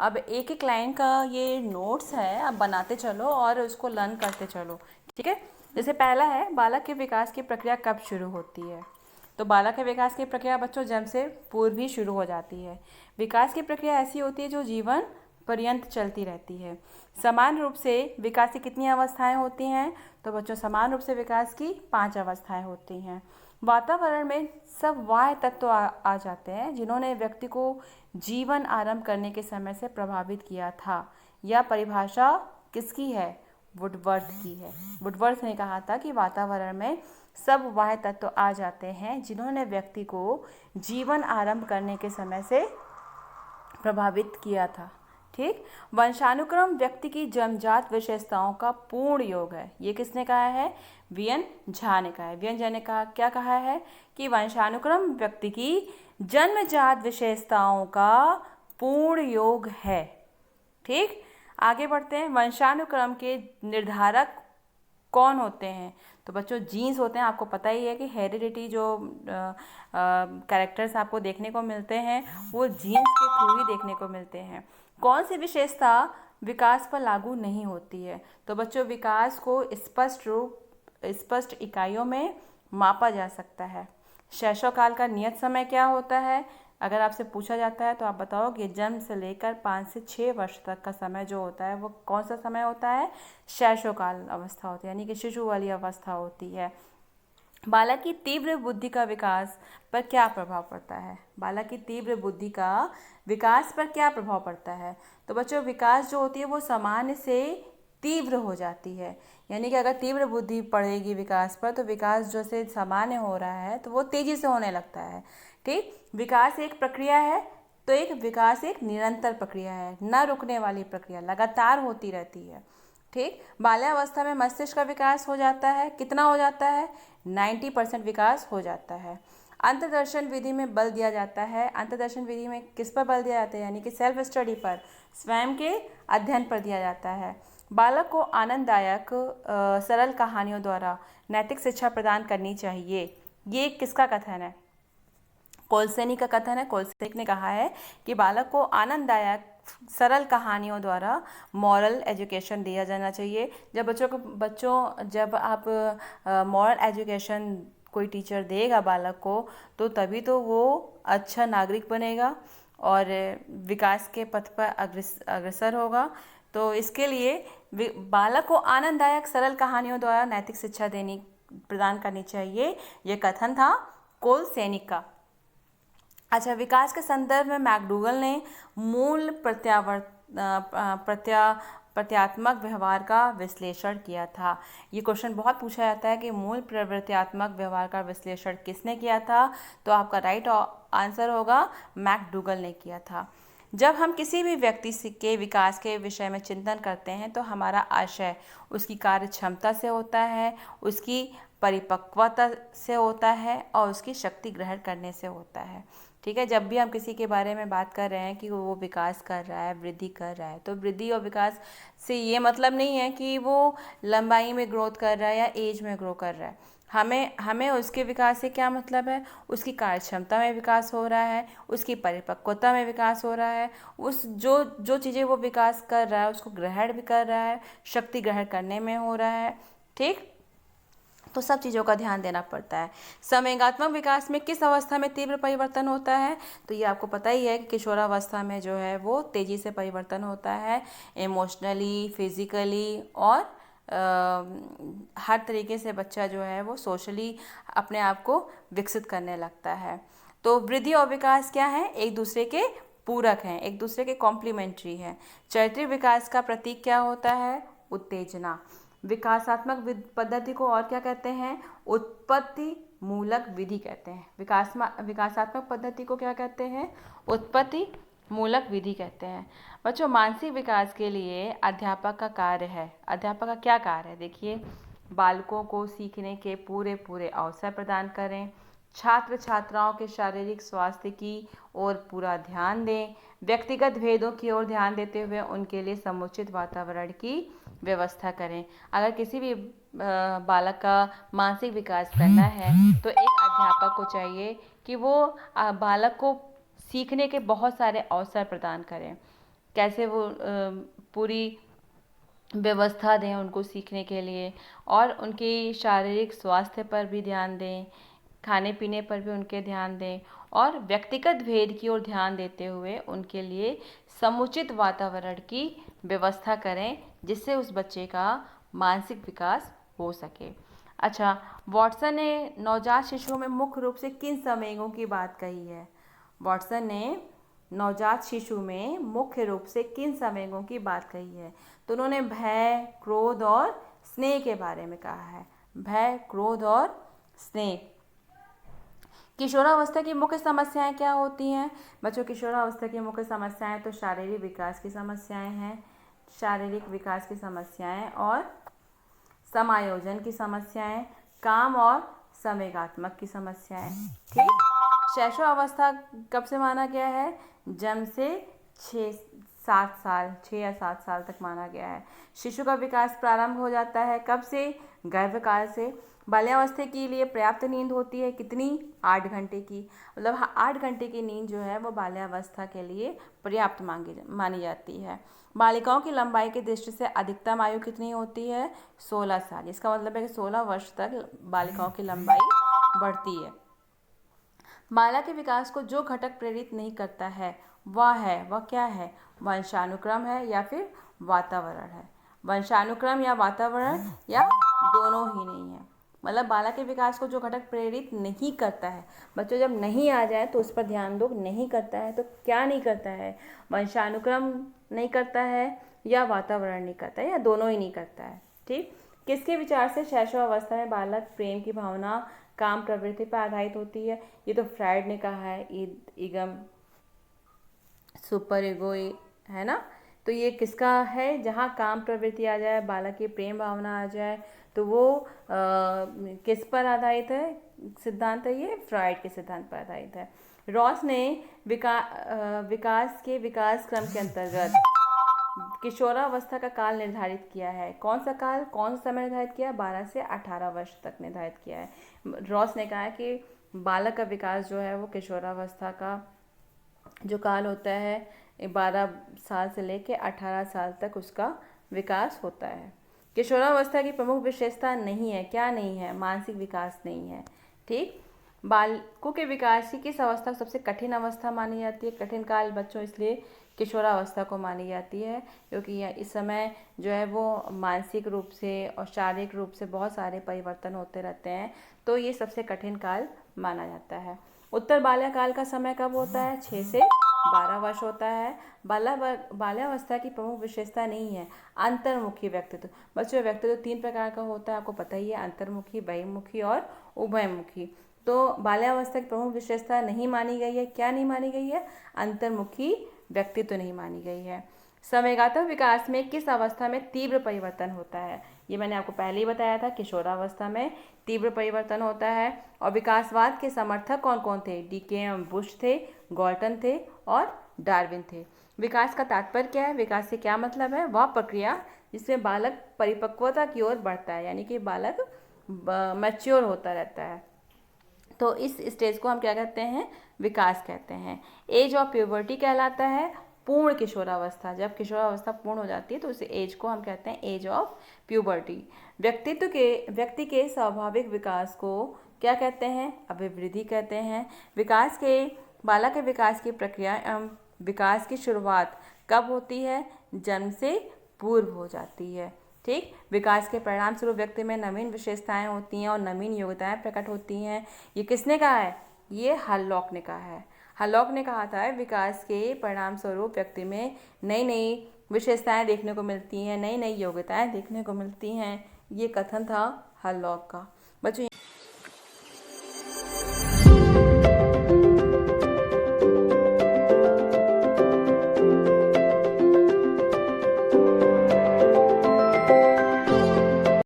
अब एक एक लाइन का ये नोट्स है, आप बनाते चलो और उसको लर्न करते चलो, ठीक है। जैसे पहला है, बालक के विकास की प्रक्रिया कब शुरू होती है। तो बालक के विकास की प्रक्रिया बच्चों जन्म से पूर्व ही शुरू हो जाती है। विकास की प्रक्रिया ऐसी होती है जो जीवन पर्यंत चलती रहती है। समान रूप से विकास की कितनी अवस्थाएं होती हैं, तो बच्चों समान रूप से विकास की 5 अवस्थाएं होती हैं। वातावरण में सब वाह्य तत्व आ जाते हैं जिन्होंने व्यक्ति को जीवन आरंभ करने के समय से प्रभावित किया था। यह परिभाषा किसकी है, वुडवर्थ की है। वुडवर्थ ने कहा था कि वातावरण में सब वाह्य तत्व आ जाते हैं जिन्होंने व्यक्ति को जीवन आरंभ करने के समय से प्रभावित किया था। ठीक। वंशानुक्रम व्यक्ति की जन्मजात विशेषताओं का पूर्ण योग है। ये किसने कहा है, वीएन झा ने कहा है। वीएन झा ने कहा, क्या कहा है कि वंशानुक्रम व्यक्ति की जन्मजात विशेषताओं का पूर्ण योग है। ठीक। आगे बढ़ते हैं। वंशानुक्रम के निर्धारक कौन होते हैं, तो बच्चों जीन्स होते हैं। आपको पता ही है कि हेरिडिटी जो कैरेक्टर्स आपको देखने को मिलते हैं वो जीन्स के थ्रू ही देखने को मिलते हैं। कौन सी विशेषता विकास पर लागू नहीं होती है, तो बच्चों विकास को स्पष्ट इकाइयों में मापा जा सकता है। शैशव काल का नियत समय क्या होता है, अगर आपसे पूछा जाता है तो आप बताओ कि जन्म से लेकर 5 से 6 वर्ष तक का समय जो होता है वो कौन सा समय होता है, शैशव काल अवस्था होती है, यानी कि शिशु वाली अवस्था होती है। बालक की तीव्र बुद्धि का विकास पर क्या प्रभाव पड़ता है, बालक की तीव्र बुद्धि का विकास पर क्या प्रभाव पड़ता है, तो बच्चों विकास जो होती है वो सामान्य से तीव्र हो जाती है। यानी कि अगर तीव्र बुद्धि पड़ेगी विकास पर तो विकास जो से सामान्य हो रहा है तो वो तेजी से होने लगता है। ठीक। विकास एक प्रक्रिया है, तो विकास एक निरंतर प्रक्रिया है, न रुकने वाली प्रक्रिया, लगातार होती रहती है। ठीक। बाल्यावस्था में मस्तिष्क का विकास हो जाता है, कितना हो जाता है, 90% विकास हो जाता है। अंतर्दर्शन विधि में बल दिया जाता है। अंतर्दर्शन विधि में किस पर बल दिया जाता है, यानी कि सेल्फ स्टडी पर, स्वयं के अध्ययन पर दिया जाता है। बालक को आनंददायक सरल कहानियों द्वारा नैतिक शिक्षा प्रदान करनी चाहिए। ये किसका कथन है, कोलसेनी का कथन है। कोलसेनी ने कहा है कि बालक को आनंददायक सरल कहानियों द्वारा मॉरल एजुकेशन दिया जाना चाहिए। जब आप मॉरल एजुकेशन कोई टीचर देगा बालक को तो तभी तो वो अच्छा नागरिक बनेगा और विकास के पथ पर अग्रसर होगा। तो इसके लिए बालक को आनंददायक सरल कहानियों द्वारा नैतिक शिक्षा प्रदान करनी चाहिए। ये कथन था कोलसेनिक का। अच्छा, विकास के संदर्भ में मैकडूगल ने मूल प्रत्यात्मक व्यवहार का विश्लेषण किया था। ये क्वेश्चन बहुत पूछा जाता है कि मूल प्रत्यात्मक व्यवहार का विश्लेषण किसने किया था, तो आपका राइट आंसर होगा मैकडूगल ने किया था। जब हम किसी भी व्यक्ति के विकास के विषय में चिंतन करते हैं तो हमारा आशय उसकी कार्य क्षमता से होता है, उसकी परिपक्वता से होता है और उसकी शक्ति ग्रहण करने से होता है। ठीक है। जब भी हम किसी के बारे में बात कर रहे हैं कि वो विकास कर रहा है, वृद्धि कर रहा है, तो वृद्धि और विकास से ये मतलब नहीं है कि वो लंबाई में ग्रोथ कर रहा है या एज में ग्रो कर रहा है। हमें उसके विकास से क्या मतलब है, उसकी कार्य क्षमता में विकास हो रहा है, उसकी परिपक्वता में विकास हो रहा है, उस जो चीज़ें वो विकास कर रहा है उसको ग्रहण भी कर रहा है, शक्ति ग्रहण करने में हो रहा है। ठीक। तो सब चीज़ों का ध्यान देना पड़ता है। संवेगात्मक विकास में किस अवस्था में तीव्र परिवर्तन होता है, तो ये आपको पता ही है कि किशोरावस्था में जो है वो तेज़ी से परिवर्तन होता है, इमोशनली, फिजिकली और हर तरीके से बच्चा जो है वो सोशली अपने आप को विकसित करने लगता है। तो वृद्धि और विकास क्या है, एक दूसरे के पूरक हैं, एक दूसरे के कॉम्प्लीमेंट्री हैं। चारित्रिक विकास का प्रतीक क्या होता है, उत्तेजना। विकासात्मक पद्धति को और क्या कहते हैं, उत्पत्ति मूलक विधि कहते हैं। विकासात्मक पद्धति को क्या कहते हैं, उत्पत्ति मूलक विधि कहते हैं। बच्चों, मानसिक विकास के लिए अध्यापक का कार्य है। अध्यापक का क्या कार्य है, देखिए, बालकों को सीखने के पूरे अवसर प्रदान करें, छात्र छात्राओं के शारीरिक स्वास्थ्य की ओर पूरा ध्यान दें, व्यक्तिगत भेदों की ओर ध्यान देते हुए उनके लिए समुचित वातावरण की व्यवस्था करें। अगर किसी भी बालक का मानसिक विकास करना है तो एक अध्यापक को चाहिए कि वो बालक को सीखने के बहुत सारे अवसर प्रदान करें। कैसे वो पूरी व्यवस्था दें उनको सीखने के लिए, और उनकी शारीरिक स्वास्थ्य पर भी ध्यान दें, खाने पीने पर भी उनके ध्यान दें, और व्यक्तिगत भेद की ओर ध्यान देते हुए उनके लिए समुचित वातावरण की व्यवस्था करें जिससे उस बच्चे का मानसिक विकास हो सके। अच्छा, वॉटसन ने नवजात शिशुओं में मुख्य रूप से किन संवेगों की बात कही है? वॉटसन ने नवजात शिशु में मुख्य रूप से किन संवेगों की बात कही है? तो उन्होंने भय, क्रोध और स्नेह के बारे में कहा है। भय, क्रोध और स्नेह। किशोरावस्था की मुख्य समस्याएं क्या होती हैं? बच्चों, किशोरावस्था की मुख्य समस्याएं तो शारीरिक विकास की समस्याएं हैं, शारीरिक विकास की समस्याएं और समायोजन की समस्याएं, काम और संवेगात्मक की समस्याएं। ठीक। शैशवावस्था कब से माना गया है? जन्म से 6 या 7 साल तक माना गया है। शिशु का विकास प्रारंभ हो जाता है कब से? गर्भकाल से। बाल्यावस्था के लिए पर्याप्त नींद होती है कितनी? 8 घंटे की। मतलब 8 घंटे की नींद जो है वो बाल्यावस्था के लिए पर्याप्त मानी जाती है। बालिकाओं की लंबाई की दृष्टि से अधिकतम आयु कितनी होती है? 16 साल। इसका मतलब है कि 16 वर्ष तक बालिकाओं की लंबाई बढ़ती है। बालक के विकास को जो घटक प्रेरित नहीं करता है वह क्या है? वंशानुक्रम है या फिर वातावरण है? वंशानुक्रम या वातावरण, या दोनों ही नहीं है। मतलब बालक के विकास को जो घटक प्रेरित नहीं करता है, बच्चों जब नहीं आ जाए तो उस पर ध्यान दो। नहीं करता है तो क्या नहीं करता है? वंशानुक्रम नहीं करता है, या वातावरण नहीं करता है, या दोनों ही नहीं करता है। ठीक। किसके विचार से शैशवावस्था में बालक प्रेम की भावना, काम प्रवृत्ति पर आधारित होती है? ये तो फ्राइड ने कहा है, ईगम सुपर ईगो, है ना। तो ये किसका है? जहाँ काम प्रवृत्ति आ जाए, बालक की प्रेम भावना आ जाए, तो वो किस पर आधारित है? सिद्धांत है ये फ्राइड के सिद्धांत पर आधारित है। रॉस ने विकास क्रम के अंतर्गत किशोरावस्था का काल निर्धारित किया है। कौन सा काल, कौन सा समय निर्धारित किया? 12 से 18 वर्ष तक निर्धारित किया है। रॉस ने कहा है कि बालक का विकास जो है वो किशोरावस्था का जो काल होता है 12 साल से लेकर 18 साल तक उसका विकास होता है। किशोरावस्था की प्रमुख विशेषता नहीं है, क्या नहीं है? मानसिक विकास नहीं है। ठीक। बालकों के विकास की किस अवस्था सबसे कठिन अवस्था मानी जाती है? कठिन काल बच्चों इसलिए किशोरावस्था को मानी जाती है क्योंकि इस समय जो है वो मानसिक रूप से और शारीरिक रूप से बहुत सारे परिवर्तन होते रहते हैं, तो ये सबसे कठिन काल माना जाता है। उत्तर बाल्यकाल का समय कब होता है? 6 से 12 वर्ष होता है। बाल्यावस्था की प्रमुख विशेषता नहीं है अंतर्मुखी व्यक्तित्व। बच्चों, व्यक्तित्व 3 प्रकार का होता है, आपको पता ही है, अंतर्मुखी, बहिर्मुखी और उभयमुखी। तो बाल्यावस्था की प्रमुख विशेषता नहीं मानी गई है। क्या नहीं मानी गई है? अंतर्मुखी व्यक्तित्व नहीं मानी गई है। संवेगात्मक विकास में किस अवस्था में तीव्र परिवर्तन होता है? ये मैंने आपको पहले ही बताया था, किशोरावस्था में तीव्र परिवर्तन होता है। और विकासवाद के समर्थक कौन कौन थे? डीके बुश थे, गॉल्टन थे और डार्विन थे। विकास का तात्पर्य क्या है? विकास से क्या मतलब है? वह प्रक्रिया जिसमें बालक परिपक्वता की ओर बढ़ता है, यानी कि बालक मैच्योर होता रहता है। तो इस स्टेज को हम क्या कहते हैं? विकास कहते हैं। एज ऑफ प्यूबर्टी कहलाता है पूर्ण किशोरावस्था। जब किशोरावस्था पूर्ण हो जाती है तो उस एज को हम कहते हैं एज ऑफ प्यूबर्टी। व्यक्ति के स्वाभाविक विकास को क्या कहते हैं? अभिवृद्धि कहते हैं। बालक के विकास की प्रक्रिया एवं विकास की शुरुआत कब होती है? जन्म से पूर्व हो जाती है। ठीक। विकास के परिणाम स्वरूप व्यक्ति में नवीन विशेषताएं होती हैं और नवीन योग्यताएं प्रकट होती हैं। ये किसने कहा है? ये हरलॉक ने कहा है। हरलॉक ने कहा था विकास के परिणाम स्वरूप व्यक्ति में नई नई विशेषताएं देखने को मिलती हैं, नई नई योग्यताएं देखने को मिलती हैं। ये कथन था हरलॉक का। बच्चों